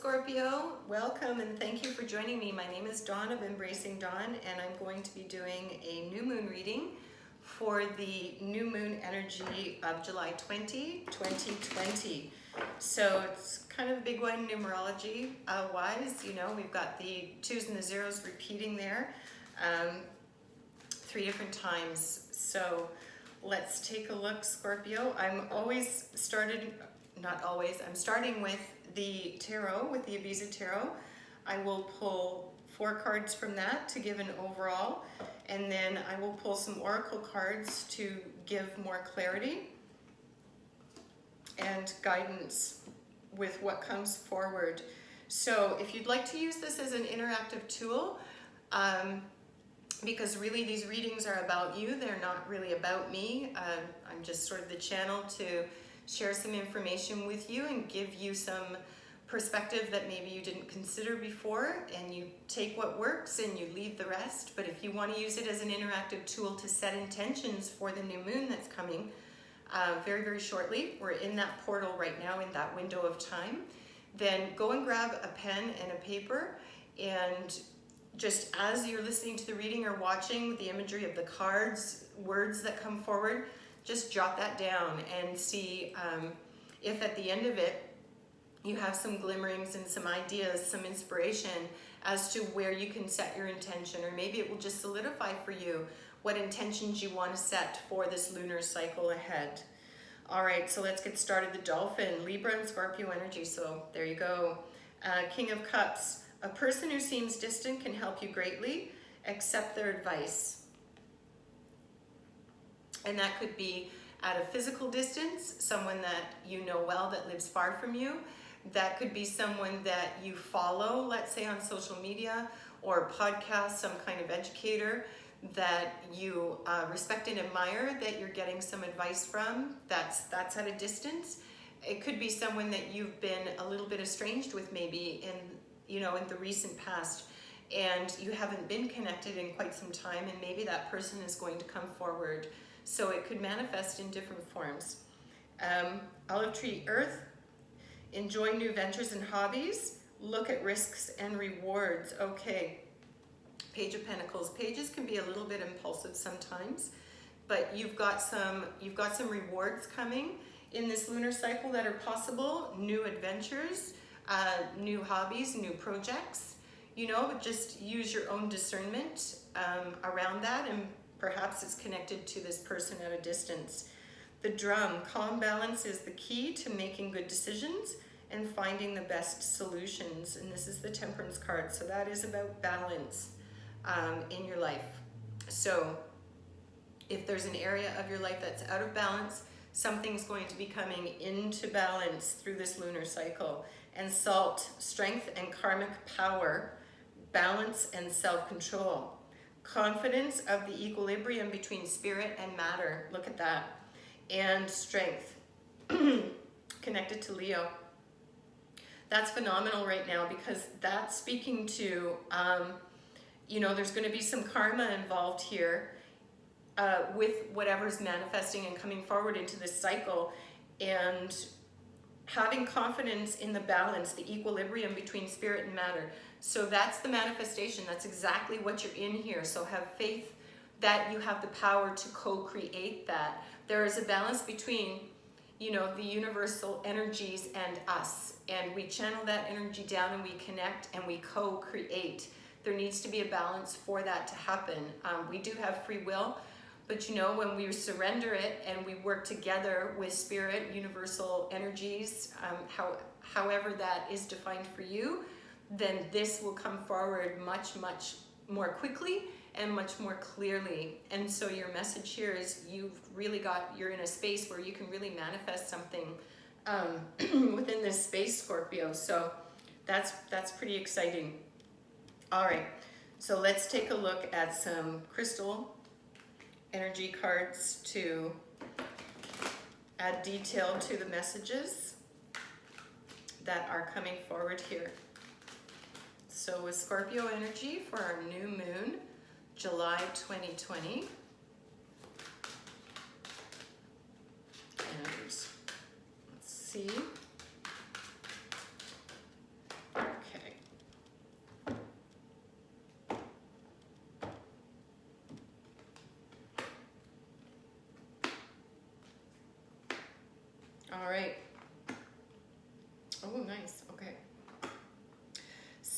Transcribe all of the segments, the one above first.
Scorpio, welcome and thank you for joining me. My name is Dawn of Embracing Dawn, and I'm going to be doing a new moon reading for the new moon energy of July 20, 2020. So it's kind of a big one numerology wise. You know, we've got the 2s and the 0s repeating there 3 different times. So let's take a look, Scorpio. I'm starting with the tarot, with the Ibiza Tarot. I will pull 4 cards from that to give an overall, and then I will pull some oracle cards to give more clarity and guidance with what comes forward. So if you'd like to use this as an interactive tool, because really these readings are about you, they're not really about me. I'm just sort of the channel to share some information with you and give you some perspective that maybe you didn't consider before, and you take what works and you leave the rest. But if you want to use it as an interactive tool to set intentions for the new moon that's coming very, very shortly, we're in that portal right now, in that window of time, then go and grab a pen and a paper, and just as you're listening to the reading or watching the imagery of the cards, words that come forward, just jot that down and see if at the end of it you have some glimmerings and some ideas, some inspiration as to where you can set your intention, or maybe it will just solidify for you what intentions you want to set for this lunar cycle ahead. All right, so let's get started. The Dolphin, Libra and Scorpio energy. So there you go. King of Cups, a person who seems distant can help you greatly. Accept their advice. And that could be at a physical distance, someone that you know well that lives far from you. That could be someone that you follow, let's say on social media or podcast, some kind of educator that you respect and admire, that you're getting some advice from. That's at a distance. It could be someone that you've been a little bit estranged with, maybe in the recent past, and you haven't been connected in quite some time, and maybe that person is going to come forward. So it could manifest in different forms. Olive Tree, Earth, enjoy new ventures and hobbies. Look at risks and rewards. Okay. Page of Pentacles. Pages can be a little bit impulsive sometimes, but you've got some rewards coming in this lunar cycle that are possible. New adventures, new hobbies, new projects. But just use your own discernment around that, and perhaps it's connected to this person at a distance. The Drum, calm balance is the key to making good decisions and finding the best solutions. And this is the Temperance card, so that is about balance in your life. So if there's an area of your life that's out of balance, something's going to be coming into balance through this lunar cycle. And Salt, strength and karmic power, balance and self-control. Confidence of the equilibrium between spirit and matter. Look at that. And Strength, connected to Leo. That's phenomenal right now, because that's speaking to, there's going to be some karma involved here with whatever's manifesting and coming forward into this cycle, and having confidence in the balance, the equilibrium between spirit and matter. So that's the manifestation. That's exactly what you're in here. So have faith that you have the power to co-create that. There is a balance between, the universal energies and us. And we channel that energy down and we connect and we co-create. There needs to be a balance for that to happen. We do have free will, but when we surrender it and we work together with spirit, universal energies, however that is defined for you, then this will come forward much, much more quickly and much more clearly. And so your message here is you're in a space where you can really manifest something within this space, Scorpio. So that's pretty exciting. All right, so let's take a look at some crystal energy cards to add detail to the messages that are coming forward here. So with Scorpio energy for our new moon, July 2020. And let's see.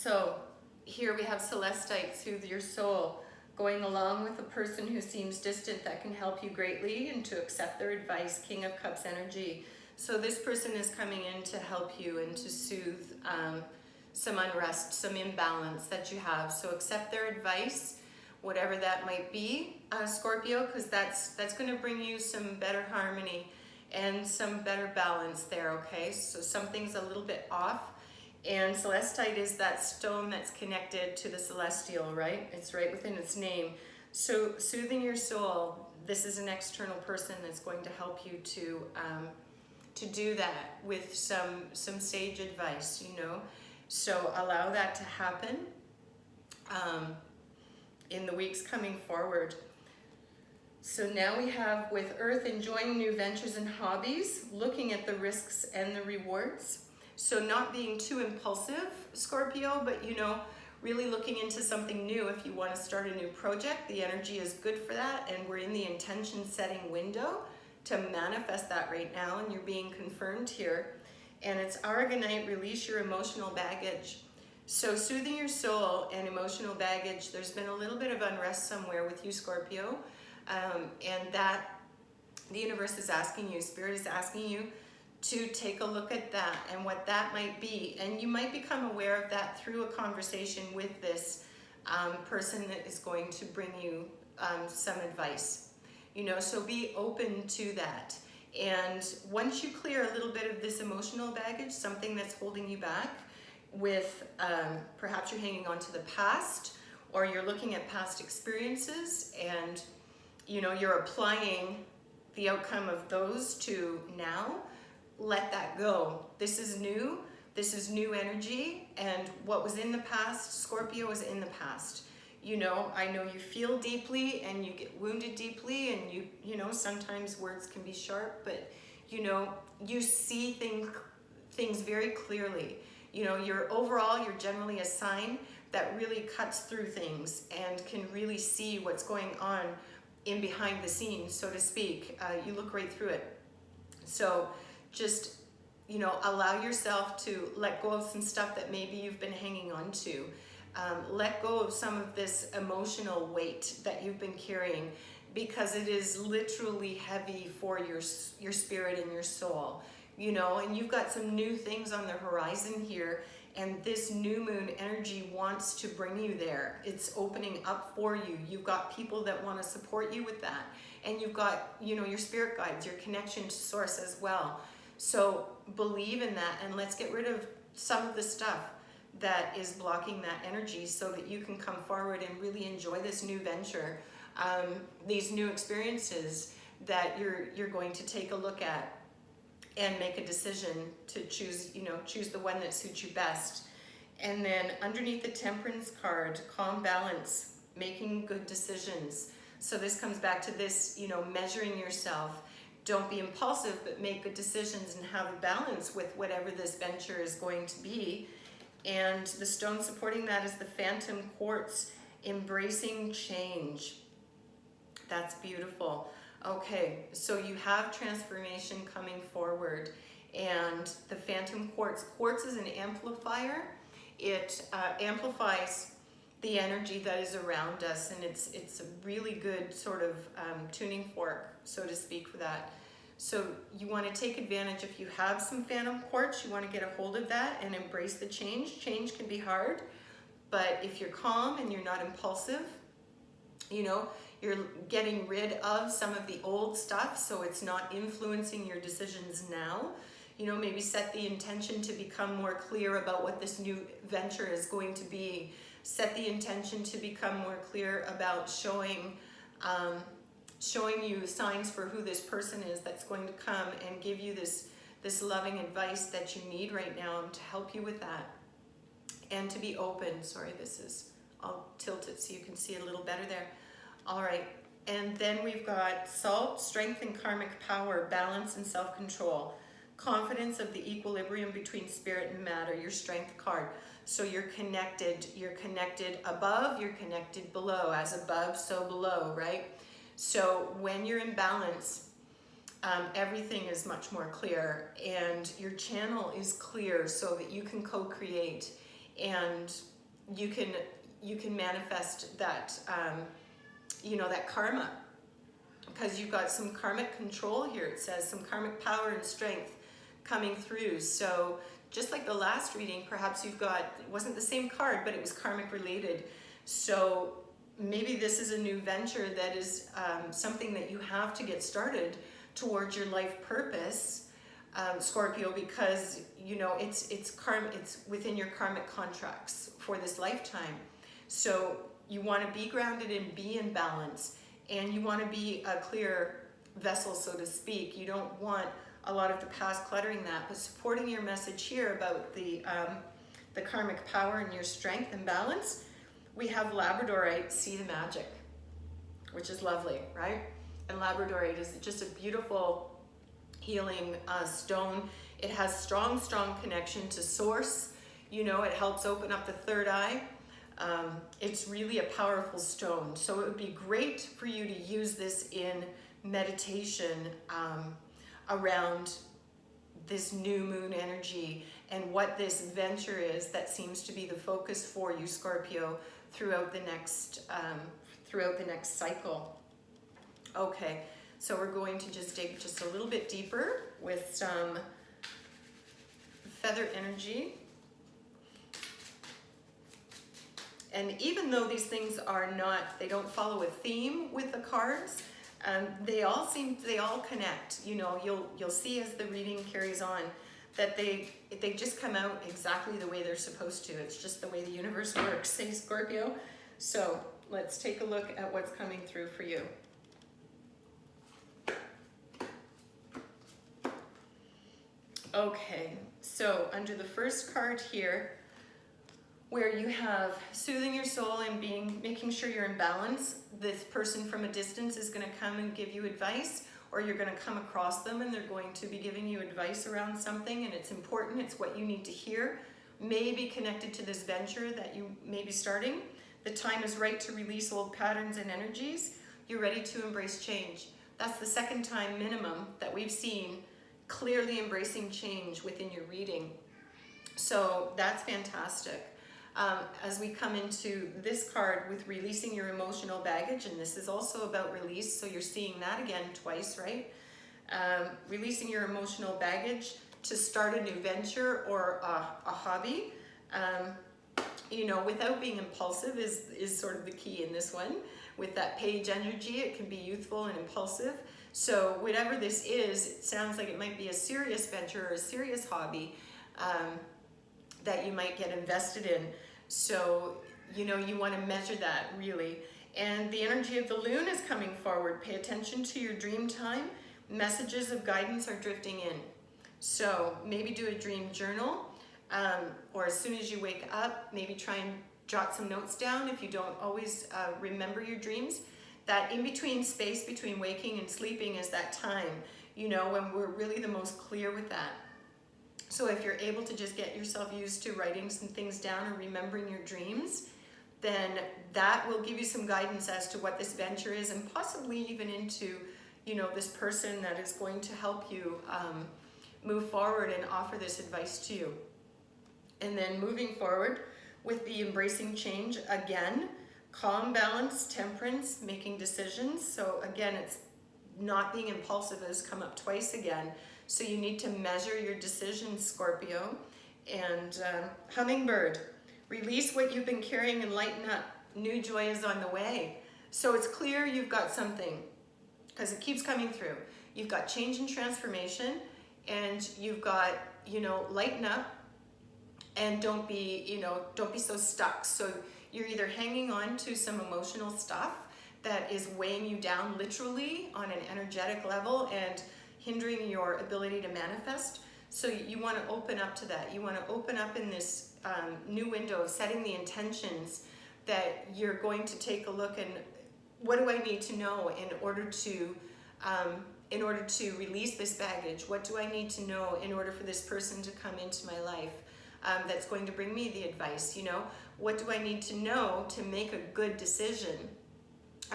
So here we have Celestite, soothe your soul, going along with a person who seems distant that can help you greatly, and to accept their advice, King of Cups energy. So this person is coming in to help you and to soothe some unrest, some imbalance that you have. So accept their advice, whatever that might be, Scorpio, because that's going to bring you some better harmony and some better balance there, okay? So something's a little bit off. And Celestite is that stone that's connected to the celestial, right? It's right within its name. So soothing your soul, this is an external person that's going to help you to do that with some sage advice, you know. So allow that to happen in the weeks coming forward. So now we have with Earth, enjoying new ventures and hobbies, looking at the risks and the rewards. So not being too impulsive, Scorpio, but you know, really looking into something new. If you want to start a new project, the energy is good for that, and we're in the intention setting window to manifest that right now, and you're being confirmed here. And it's Aragonite, release your emotional baggage. So soothing your soul and emotional baggage, there's been a little bit of unrest somewhere with you, Scorpio, and that the universe is asking you, Spirit is asking you to take a look at that and what that might be. And you might become aware of that through a conversation with this person that is going to bring you some advice. You know, so be open to that. And once you clear a little bit of this emotional baggage, something that's holding you back with, perhaps you're hanging on to the past, or you're looking at past experiences and, you know, you're applying the outcome of those to now, let that go. This is new. This is new energy, and what was in the past, Scorpio, is in the past. You know, I know you feel deeply and you get wounded deeply, and you know, sometimes words can be sharp, but you know, you see things very clearly. You know, you're generally a sign that really cuts through things and can really see what's going on in behind the scenes, so to speak. You look right through it. So just, you know, allow yourself to let go of some stuff that maybe you've been hanging on to. Let go of some of this emotional weight that you've been carrying, because it is literally heavy for your spirit and your soul, you know, and you've got some new things on the horizon here, and this new moon energy wants to bring you there. It's opening up for you. You've got people that want to support you with that, and you've got, you know, your spirit guides, your connection to source as well. So believe in that, and let's get rid of some of the stuff that is blocking that energy, so that you can come forward and really enjoy this new venture, these new experiences that you're going to take a look at and make a decision to choose, you know, choose the one that suits you best. And then underneath the Temperance card, calm, balance, making good decisions. So this comes back to this, you know, measuring yourself. Don't be impulsive, but make good decisions and have a balance with whatever this venture is going to be. And the stone supporting that is the Phantom Quartz, embracing change. That's beautiful. Okay, so you have transformation coming forward, and the Phantom Quartz. Quartz is an amplifier. It amplifies the energy that is around us, and it's a really good sort of tuning fork, so to speak, for that. So you want to take advantage. If you have some Phantom Quartz, you want to get a hold of that and embrace the change. Change can be hard, but if you're calm and you're not impulsive, you know, you're getting rid of some of the old stuff, so it's not influencing your decisions now. You know, maybe set the intention to become more clear about what this new venture is going to be. Set the intention to become more clear about showing you signs for who this person is that's going to come and give you this loving advice that you need right now, to help you with that. And to be open. Sorry, I'll tilt it so you can see it a little better there. All right, and then we've got Salt, strength and karmic power, balance and self-control, confidence of the equilibrium between spirit and matter, your strength card. So you're connected above, you're connected below, as above, so below, right? So when you're in balance, everything is much more clear, and your channel is clear so that you can co-create and you can manifest that, that karma, because you've got some karmic control here. It says some karmic power and strength coming through. So just like the last reading, perhaps you've got, it wasn't the same card, but it was karmic related. So maybe this is a new venture that is something that you have to get started towards your life purpose, Scorpio, because it's karma, it's within your karmic contracts for this lifetime. So you want to be grounded and be in balance, and you want to be a clear vessel, so to speak. You don't want a lot of the past cluttering that, but supporting your message here about the karmic power and your strength and balance. We have Labradorite, see the magic, which is lovely, right? And Labradorite is just a beautiful healing stone. It has strong connection to source. It helps open up the third eye. It's really a powerful stone. So it would be great for you to use this in meditation around this new moon energy and what this venture is that seems to be the focus for you, Scorpio, throughout the next cycle. Okay, so we're going to just dig just a little bit deeper with some feather energy. And even though these things are not, they don't follow a theme with the cards, they all connect. You'll see as the reading carries on that they just come out exactly the way they're supposed to. It's just the way the universe works, say Scorpio. So let's take a look at what's coming through for you. Okay, so under the first card here, where you have soothing your soul and making sure you're in balance, this person from a distance is going to come and give you advice, or you're going to come across them and they're going to be giving you advice around something, and it's important, it's what you need to hear, may be connected to this venture that you may be starting. The time is right to release old patterns and energies. You're ready to embrace change. That's the second time minimum that we've seen clearly embracing change within your reading. So that's fantastic. As we come into this card with releasing your emotional baggage, and this is also about release, so you're seeing that again twice, right? Releasing your emotional baggage to start a new venture or a hobby, without being impulsive is sort of the key in this one. With that page energy, it can be youthful and impulsive. So whatever this is, it sounds like it might be a serious venture or a serious hobby that you might get invested in. So, you want to measure that really. And the energy of the loon is coming forward. Pay attention to your dream time. Messages of guidance are drifting in. So maybe do a dream journal, or as soon as you wake up, maybe try and jot some notes down if you don't always remember your dreams. That in-between space between waking and sleeping is that time, when we're really the most clear with that. So if you're able to just get yourself used to writing some things down or remembering your dreams, then that will give you some guidance as to what this venture is, and possibly even into, this person that is going to help you move forward and offer this advice to you. And then moving forward with the embracing change, again, calm, balance, temperance, making decisions. So again, it's not being impulsive has come up twice again. So you need to measure your decisions, Scorpio. And hummingbird, release what you've been carrying and lighten up. New joy is on the way. So it's clear you've got something, because it keeps coming through. You've got change and transformation, and you've got, lighten up, and don't be so stuck. So you're either hanging on to some emotional stuff that is weighing you down literally on an energetic level and hindering your ability to manifest. So you want to open up to that. You want to open up in this new window of setting the intentions that you're going to take a look and what do I need to know in order to release this baggage? What do I need to know in order for this person to come into my life that's going to bring me the advice? What do I need to know to make a good decision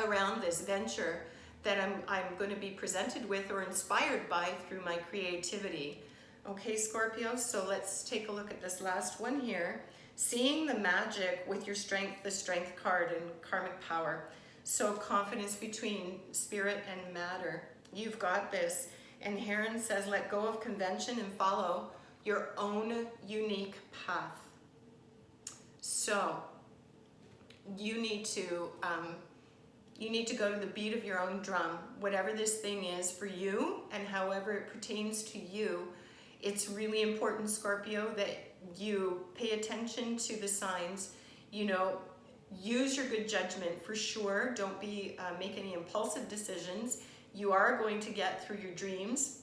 around this venture that I'm going to be presented with or inspired by through my creativity? Okay, Scorpio, so let's take a look at this last one here. Seeing the magic with your strength, the strength card and karmic power. So confidence between spirit and matter. You've got this. And Heron says, let go of convention and follow your own unique path. So you need to go to the beat of your own drum, whatever this thing is for you and however it pertains to you. It's really important, Scorpio, that you pay attention to the signs. You know, use your good judgment for sure. Don't make any impulsive decisions. You are going to get through your dreams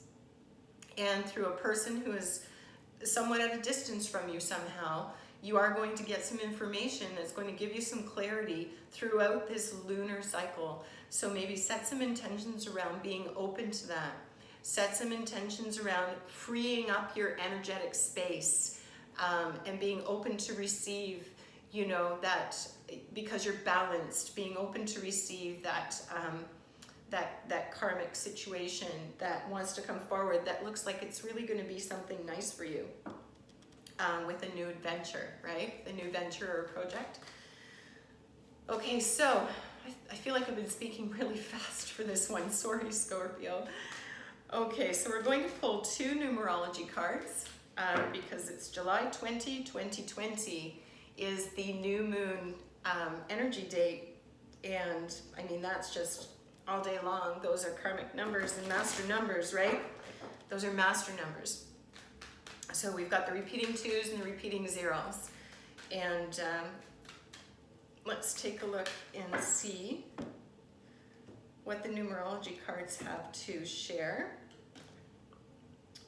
and through a person who is somewhat at a distance from you somehow. You are going to get some information that's going to give you some clarity throughout this lunar cycle. So maybe set some intentions around being open to that. Set some intentions around freeing up your energetic space and being open to receive, you know, that because you're balanced, being open to receive that that karmic situation that wants to come forward that looks like it's really going to be something nice for you. With a new adventure, right? The new venture or project. Okay, so I feel like I've been speaking really fast for this one. Sorry, Scorpio. Okay, so we're going to pull 2 numerology cards because it's July 20, 2020 is the new moon energy date. And I mean, that's just all day long. Those are karmic numbers and master numbers, right? Those are master numbers. So we've got the repeating 2s and the repeating 0s. And let's take a look and see what the numerology cards have to share.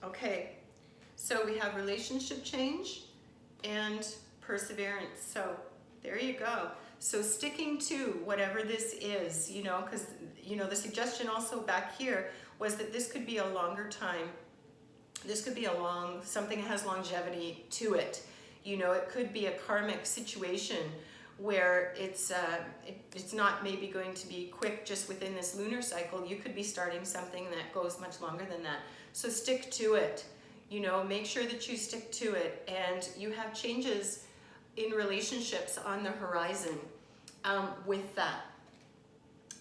Okay, so we have relationship change and perseverance. So there you go. So sticking to whatever this is, you know, because, you know, the suggestion also back here was that this could be a longer time. This could be something that has longevity to it. You know, it could be a karmic situation where it's not maybe going to be quick just within this lunar cycle. You could be starting something that goes much longer than that. So stick to it. You know, make sure that you stick to it, and you have changes in relationships on the horizon with that.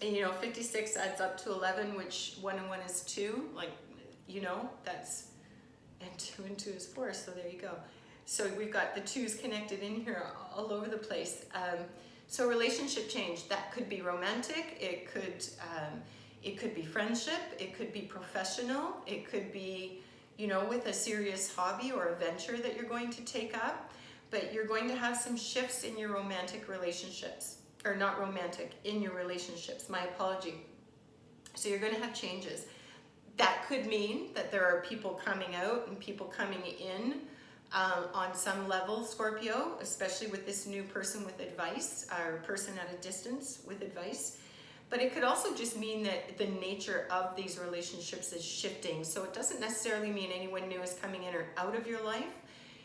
And you know, 56 adds up to 11, which 1 and 1 is 2. Like, you know, that's. And 2 and 2 is 4, so there you go. So we've got the 2's connected in here all over the place. So relationship change, that could be romantic, it could be friendship, it could be professional, it could be, you know, with a serious hobby or a venture that you're going to take up. But you're going to have some shifts in your romantic relationships, or not romantic, in your relationships, my apology. So you're going to have changes. That could mean that there are people coming out and people coming in on some level, Scorpio, especially with this new person with advice, or person at a distance with advice. But it could also just mean that the nature of these relationships is shifting. So it doesn't necessarily mean anyone new is coming in or out of your life.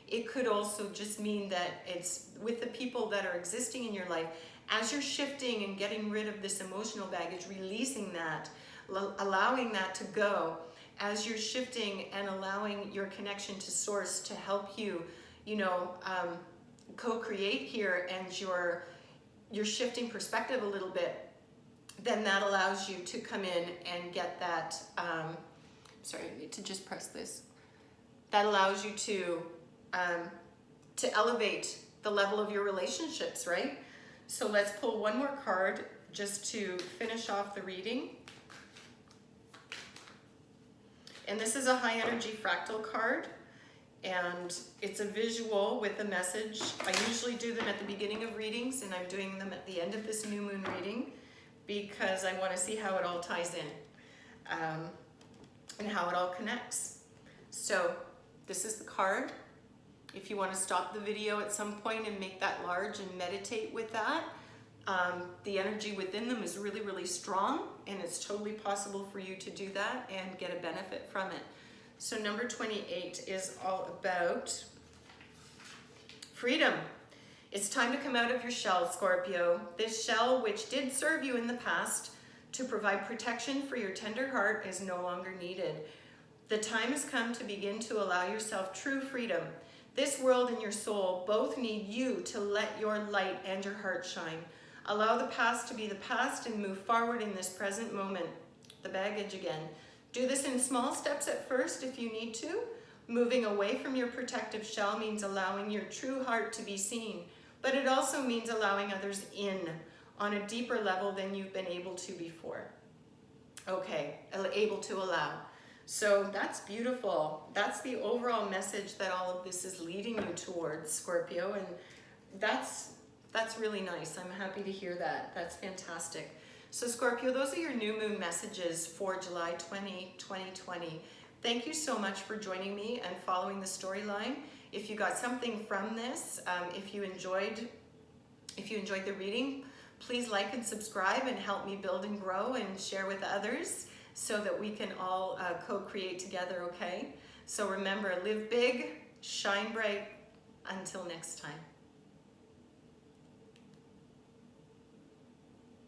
It could also just mean that it's with the people that are existing in your life, as you're shifting and getting rid of this emotional baggage, releasing that, allowing that to go, as you're shifting and allowing your connection to source to help you, you know, co-create here, and you're shifting perspective a little bit, then that allows you to come in and get that, sorry, I need to just press this. That allows you to elevate the level of your relationships, right? So let's pull one more card just to finish off the reading. And this is a high energy fractal card, and it's a visual with a message. I usually do them at the beginning of readings, and I'm doing them at the end of this new moon reading because I want to see how it all ties in and how it all connects. So this is the card. If you want to stop the video at some point and make that large and meditate with that, the energy within them is really, really strong, and it's totally possible for you to do that and get a benefit from it. So number 28 is all about freedom. It's time to come out of your shell, Scorpio. This shell, which did serve you in the past to provide protection for your tender heart, is no longer needed. The time has come to begin to allow yourself true freedom. This world and your soul both need you to let your light and your heart shine. Allow the past to be the past and move forward in this present moment. The baggage again. Do this in small steps at first if you need to. Moving away from your protective shell means allowing your true heart to be seen, but it also means allowing others in on a deeper level than you've been able to before. Okay, able to allow. So that's beautiful. That's the overall message that all of this is leading you towards, Scorpio, and that's really nice. I'm happy to hear that. That's fantastic. So Scorpio, those are your new moon messages for July 20, 2020. Thank you so much for joining me and following the storyline. If you got something from this, if you enjoyed the reading, please like and subscribe and help me build and grow and share with others so that we can all co-create together, okay? So remember, live big, shine bright. Until next time.